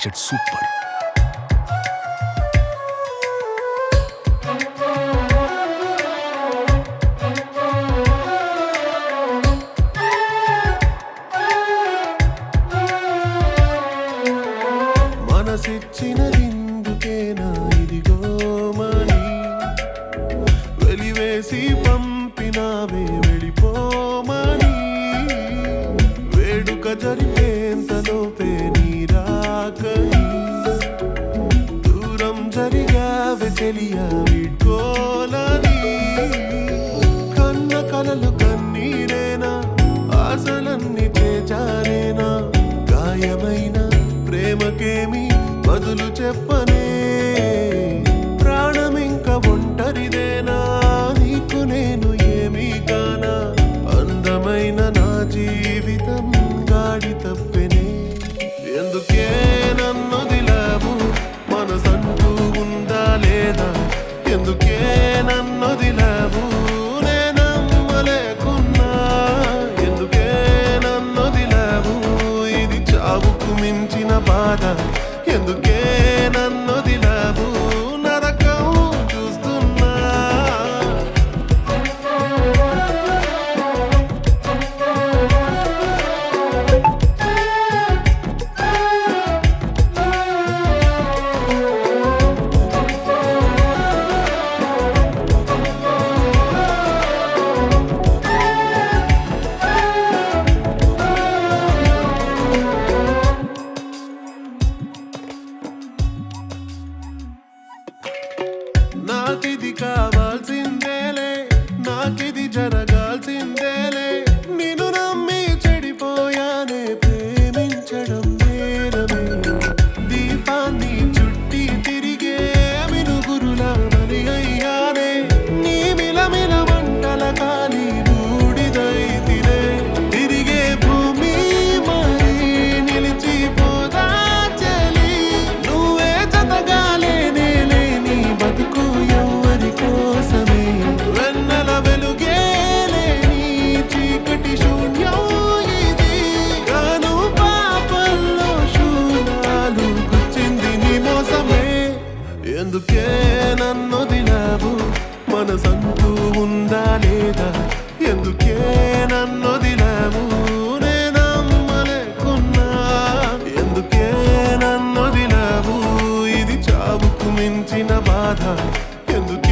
T-shirt super. మనసిచ్చినదిందుకేనా ఇదిగోమని వెలివేసి పంపినావే వెళ్ళిపోమని వేడుక జరిపేంతలోపే నీరాకని దూరం జరిగావే తెలియా వీడ్కోలని కన్న కలలు కన్నీరేనా ఆశలన్నీ చేచారేనా గాయమైన ప్రేమకేమి బదులు చెప్పనే ప్రాణమింక ఒంటరిదేనా నీకు నేను ఏమీ కానా అందమైన నా జీవితం గాడి తప్పెనే ఎందుకే నన్నొదిలావు మనసంటూ ఉందా లేదా ఎందుకే నన్నొదిలావు నేనమ్మలేకున్నా ఎందుకే నన్నొదిలావు ఇది చావుకు మించిన బాధ ఎందుకే నన్నొదిలావు నరకం చూస్తున్నా నాకిది కావాల్సిందేలే నాకిది జరగాల్సిందేలే నిన్ను నమ్మి చెడిపోయానే ప్రేమించడం నేరమే దీపాన్ని చుట్టి తిరిగే మినుగురులా మరి అయ్యానే నీ మిలమిల మంటల కాలి బూడిదైతిరే తిరిగే భూమి మరి నిలిచిపోదా చెలి నువ్వే జతగాలేనే లేని బతుకు ఎవరి కోసమే వెన్నెల వెలుగే లేని చీకటి శూన్యం ఇది కాను పాపల్లో శూన్యాలు గుచ్చింది నీ మోసమే ఎందుకే నన్నొదిలావు మనసంటూ ఉందా లేదా ఎందుకే నన్నొదిలావు నేనమ్మలేకున్నా ఎందుకే నన్నొదిలావు ఇది చావుకు మించిన బాధ ఎందుకే